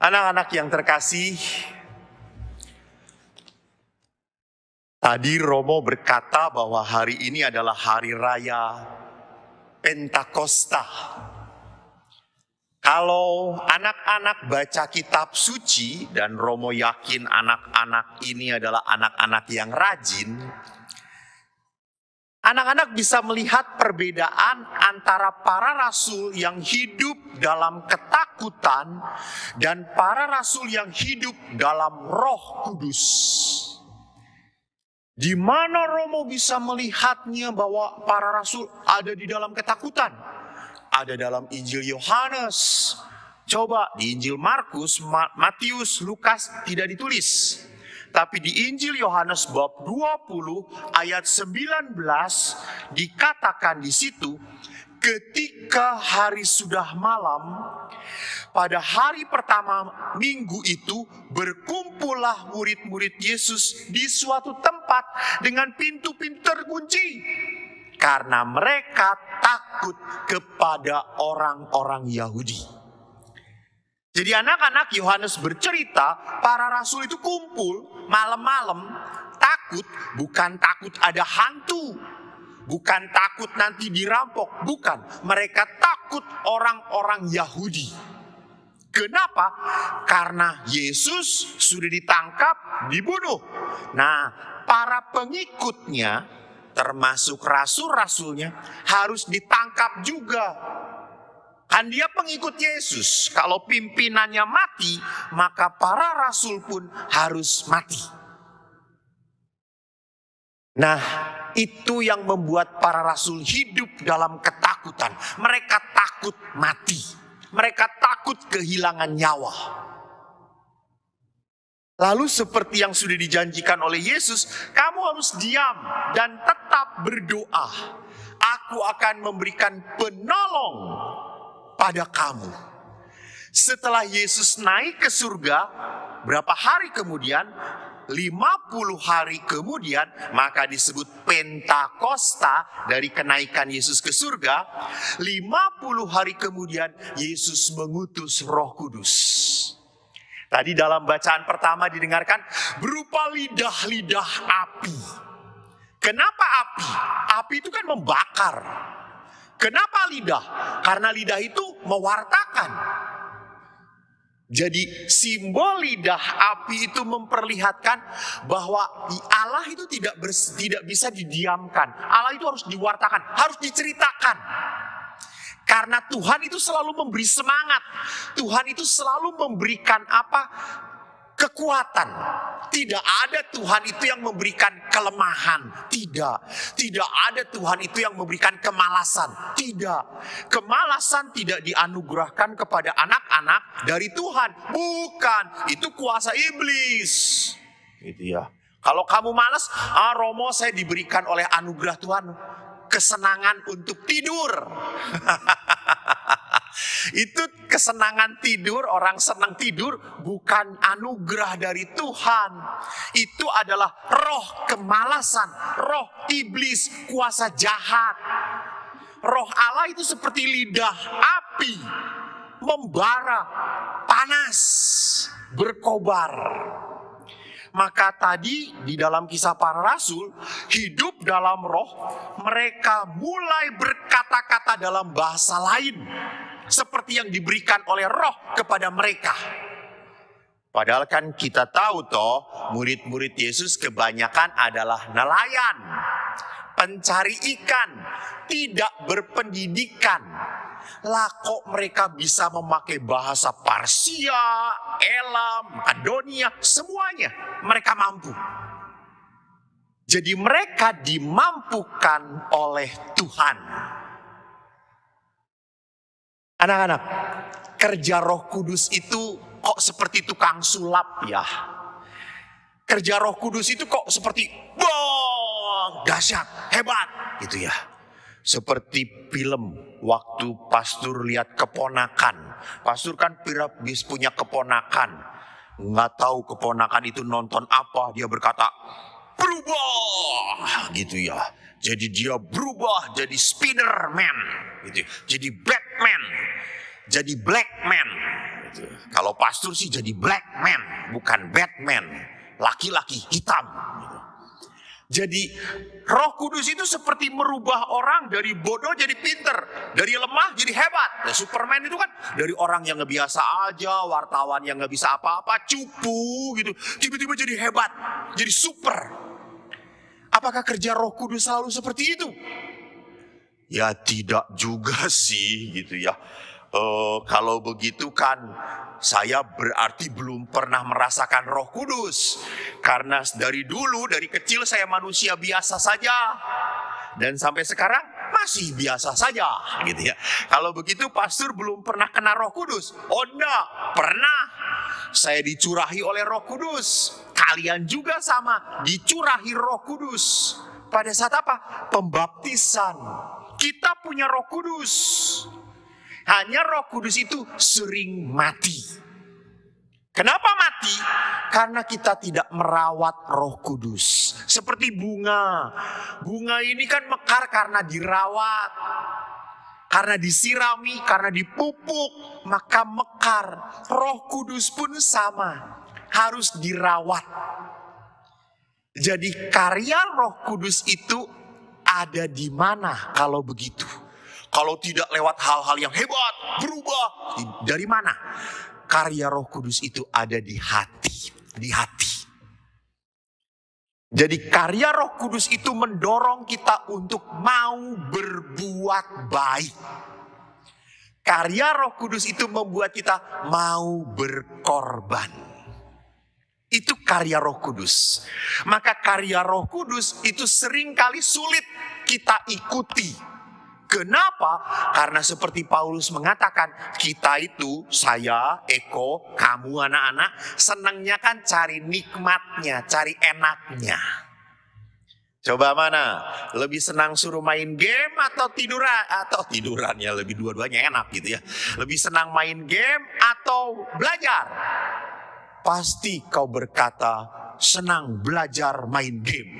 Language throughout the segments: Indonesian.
Anak-anak yang terkasih, tadi Romo berkata bahwa hari ini adalah hari raya Pentakosta. Kalau anak-anak baca kitab suci, dan Romo yakin anak-anak ini adalah anak-anak yang rajin, anak-anak bisa melihat perbedaan antara para rasul yang hidup dalam ketakutan dan para rasul yang hidup dalam Roh Kudus. Di mana Romo bisa melihatnya bahwa para rasul ada di dalam ketakutan? Ada dalam Injil Yohanes. Coba di Injil Markus, Matius, Lukas tidak ditulis. Tapi di Injil Yohanes bab 20 ayat 19 dikatakan di situ, ketika hari sudah malam, pada hari pertama minggu itu berkumpullah murid-murid Yesus di suatu tempat dengan pintu-pintu terkunci. Karena mereka takut kepada orang-orang Yahudi. Jadi anak-anak Yohanes bercerita, para rasul itu kumpul malam-malam, takut, bukan takut ada hantu, bukan takut nanti dirampok, bukan. Mereka takut orang-orang Yahudi. Kenapa? Karena Yesus sudah ditangkap, dibunuh. Nah, para pengikutnya, termasuk rasul-rasulnya, harus ditangkap juga. Kan dia pengikut Yesus. Kalau pimpinannya mati, maka para rasul pun harus mati. Nah, itu yang membuat para rasul hidup dalam ketakutan. Mereka takut mati. Mereka takut kehilangan nyawa. Lalu seperti yang sudah dijanjikan oleh Yesus, kamu harus diam dan tetap berdoa. Aku akan memberikan penolong pada kamu. Setelah Yesus naik ke surga, berapa hari kemudian? 50 hari kemudian, maka disebut Pentakosta dari kenaikan Yesus ke surga. 50 hari kemudian Yesus mengutus Roh Kudus. Tadi dalam bacaan pertama didengarkan berupa lidah-lidah api. Kenapa api? Api itu kan membakar. Kenapa lidah? Karena lidah itu mewartakan. Jadi simbol lidah api itu memperlihatkan bahwa Allah itu tidak bisa didiamkan. Allah itu harus diwartakan, harus diceritakan. Karena Tuhan itu selalu memberi semangat. Tuhan itu selalu memberikan kekuatan. Tidak ada Tuhan itu yang memberikan kelemahan. Tidak. Tidak ada Tuhan itu yang memberikan kemalasan. Tidak. Kemalasan tidak dianugerahkan kepada anak-anak dari Tuhan. Bukan. Itu kuasa iblis. Gitu ya. Kalau kamu malas, Romo saya diberikan oleh anugerah Tuhan kesenangan untuk tidur. Itu kesenangan tidur, orang senang tidur, bukan anugerah dari Tuhan. Itu adalah roh kemalasan, roh iblis, kuasa jahat. Roh Allah itu seperti lidah api, membara, panas, berkobar. Maka tadi di dalam kisah para rasul, hidup dalam roh, mereka mulai berkata-kata dalam bahasa lain. Seperti yang diberikan oleh roh kepada mereka. Padahal kan kita tahu toh, murid-murid Yesus kebanyakan adalah nelayan, pencari ikan, tidak berpendidikan. Lah kok mereka bisa memakai bahasa Parsia, Elam, Makedonia, semuanya mereka mampu. Jadi mereka dimampukan oleh Tuhan. Anak-anak, kerja Roh Kudus itu kok seperti tukang sulap ya. Kerja Roh Kudus itu kok seperti dahsyat, hebat gitu ya. Seperti film waktu pastor lihat keponakan. Pastor kan punya keponakan. Nggak tahu keponakan itu nonton apa. Dia berkata, berubah gitu ya. Jadi dia berubah jadi Spider-Man gitu. Jadi Batman. Jadi Black Man. Gitu. Kalau pastor sih jadi black man, bukan Batman, laki-laki hitam. Gitu. Jadi Roh Kudus itu seperti merubah orang dari bodoh jadi pinter, dari lemah jadi hebat. Nah, Superman itu kan dari orang yang nggak biasa aja, wartawan yang nggak bisa apa-apa, cupu gitu, tiba-tiba jadi hebat, jadi super. Apakah kerja Roh Kudus selalu seperti itu? Ya tidak juga sih gitu ya. Kalau begitu kan saya berarti belum pernah merasakan Roh Kudus. Karena dari dulu, dari kecil saya manusia biasa saja. Dan sampai sekarang masih biasa saja gitu ya. Kalau begitu pastor belum pernah kena Roh Kudus. Oh enggak, pernah. Saya dicurahi oleh Roh Kudus. Kalian juga sama, dicurahi Roh Kudus. Pada saat apa? Pembaptisan. Kita punya Roh Kudus. Hanya Roh Kudus itu sering mati. Kenapa mati? Karena kita tidak merawat Roh Kudus. Seperti bunga. Bunga ini kan mekar karena dirawat. Karena disirami, karena dipupuk, maka mekar. Roh Kudus pun sama. Harus dirawat. Jadi karya Roh Kudus itu ada di mana kalau begitu? Kalau tidak lewat hal-hal yang hebat, berubah. Dari mana? Karya Roh Kudus itu ada di hati. Di hati. Jadi karya Roh Kudus itu mendorong kita untuk mau berbuat baik. Karya Roh Kudus itu membuat kita mau berkorban. Itu karya Roh Kudus. Maka karya Roh Kudus itu seringkali sulit kita ikuti. Kenapa? Karena seperti Paulus mengatakan, kita itu, saya, Eko, kamu anak-anak, senangnya kan cari nikmatnya, cari enaknya. Coba mana? Lebih senang suruh main game atau tiduran? Atau tidurannya lebih dua-duanya enak gitu ya. Lebih senang main game atau belajar? Pasti kau berkata, senang belajar main game.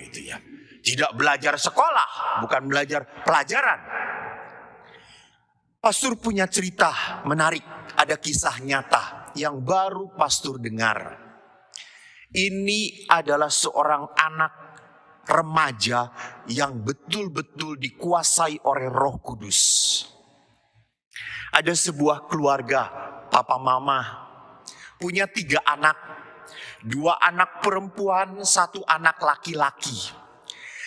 Gitu ya. Tidak belajar sekolah, bukan belajar pelajaran. Pastor punya cerita menarik, ada kisah nyata yang baru pastor dengar. Ini adalah seorang anak remaja yang betul-betul dikuasai oleh Roh Kudus. Ada sebuah keluarga, papa mama, punya 3 anak. 2 anak perempuan, 1 anak laki-laki.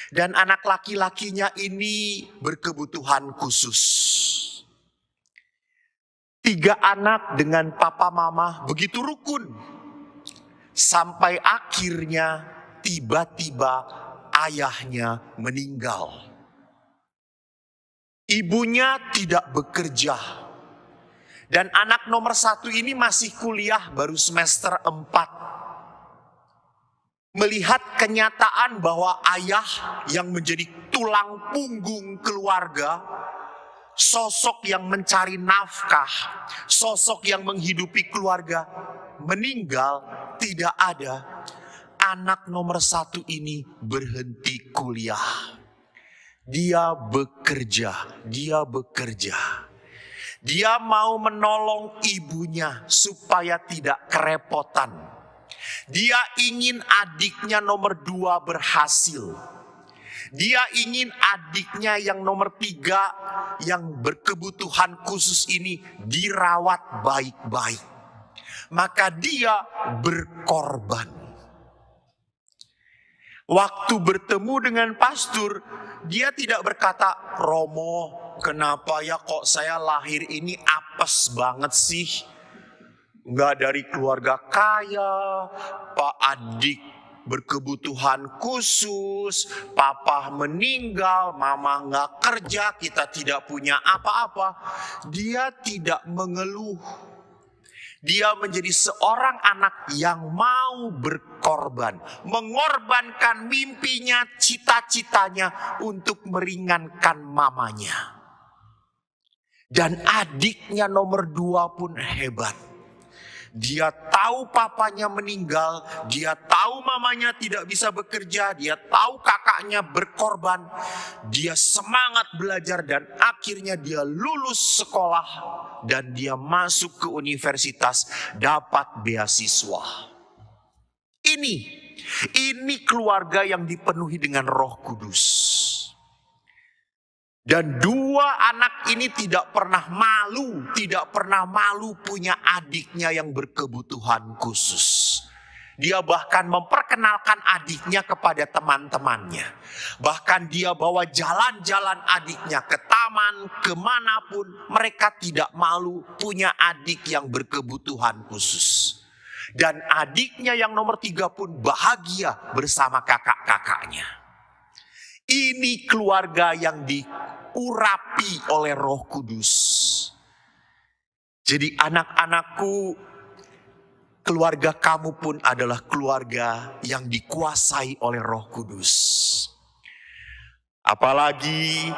Dan anak laki-lakinya ini berkebutuhan khusus. 3 anak dengan papa mama begitu rukun. Sampai akhirnya tiba-tiba ayahnya meninggal. Ibunya tidak bekerja. Dan anak nomor 1 ini masih kuliah baru semester 4. Melihat kenyataan bahwa ayah yang menjadi tulang punggung keluarga, sosok yang mencari nafkah, sosok yang menghidupi keluarga, meninggal, tidak ada. Anak nomor 1 ini berhenti kuliah. Dia bekerja. Dia mau menolong ibunya supaya tidak kerepotan. Dia ingin adiknya nomor 2 berhasil. Dia ingin adiknya yang nomor 3 yang berkebutuhan khusus ini dirawat baik-baik. Maka dia berkorban. Waktu bertemu dengan pastor, dia tidak berkata, Romo, kenapa ya kok saya lahir ini apes banget sih? Nggak dari keluarga kaya, Pak adik berkebutuhan khusus, papa meninggal, mama nggak kerja, kita tidak punya apa-apa. Dia tidak mengeluh. Dia menjadi seorang anak yang mau berkorban, mengorbankan mimpinya, cita-citanya untuk meringankan mamanya. Dan adiknya nomor 2 pun hebat. Dia tahu papanya meninggal, dia tahu mamanya tidak bisa bekerja, dia tahu kakaknya berkorban. Dia semangat belajar dan akhirnya dia lulus sekolah dan dia masuk ke universitas, dapat beasiswa. Ini keluarga yang dipenuhi dengan Roh Kudus. Dan dua anak ini tidak pernah malu punya adiknya yang berkebutuhan khusus. Dia bahkan memperkenalkan adiknya kepada teman-temannya. Bahkan dia bawa jalan-jalan adiknya ke taman, kemanapun. Mereka tidak malu punya adik yang berkebutuhan khusus. Dan adiknya yang nomor 3 pun bahagia bersama kakak-kakaknya. Ini keluarga yang diurapi oleh Roh Kudus. Jadi anak-anakku, keluarga kamu pun adalah keluarga yang dikuasai oleh Roh Kudus. Apalagi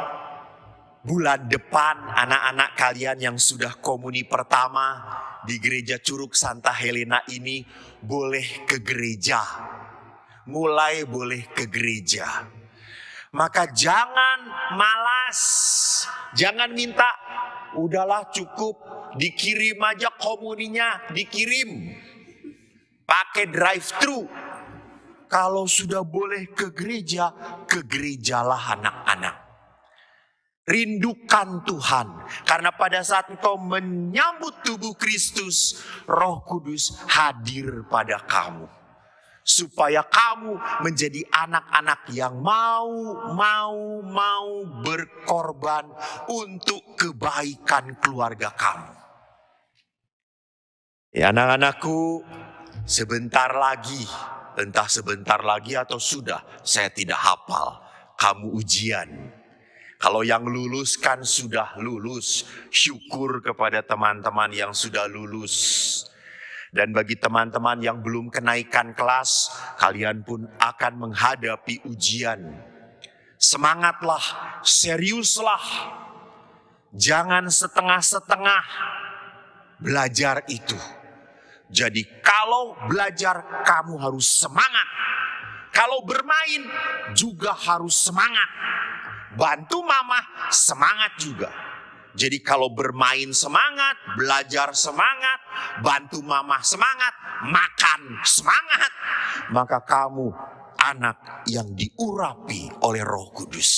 bulan depan anak-anak kalian yang sudah komuni pertama di gereja Curug Santa Helena ini boleh ke gereja. Mulai boleh ke gereja. Maka jangan malas, jangan minta, udahlah cukup, dikirim aja komuninya, dikirim. Pakai drive-thru. Kalau sudah boleh ke gereja, ke gerejalah anak-anak. Rindukan Tuhan, karena pada saat engkau menyambut tubuh Kristus, Roh Kudus hadir pada kamu. Supaya kamu menjadi anak-anak yang mau berkorban untuk kebaikan keluarga kamu. Ya anak-anakku, sebentar lagi, entah sebentar lagi atau sudah, saya tidak hafal, kamu ujian. Kalau yang lulus kan sudah lulus, syukur kepada teman-teman yang sudah lulus. Dan bagi teman-teman yang belum kenaikan kelas, kalian pun akan menghadapi ujian. Semangatlah, seriuslah. Jangan setengah-setengah belajar itu. Jadi kalau belajar kamu harus semangat. Kalau bermain juga harus semangat. Bantu mama semangat juga. Jadi kalau bermain semangat, belajar semangat, bantu mama semangat, makan semangat. Maka kamu anak yang diurapi oleh Roh Kudus.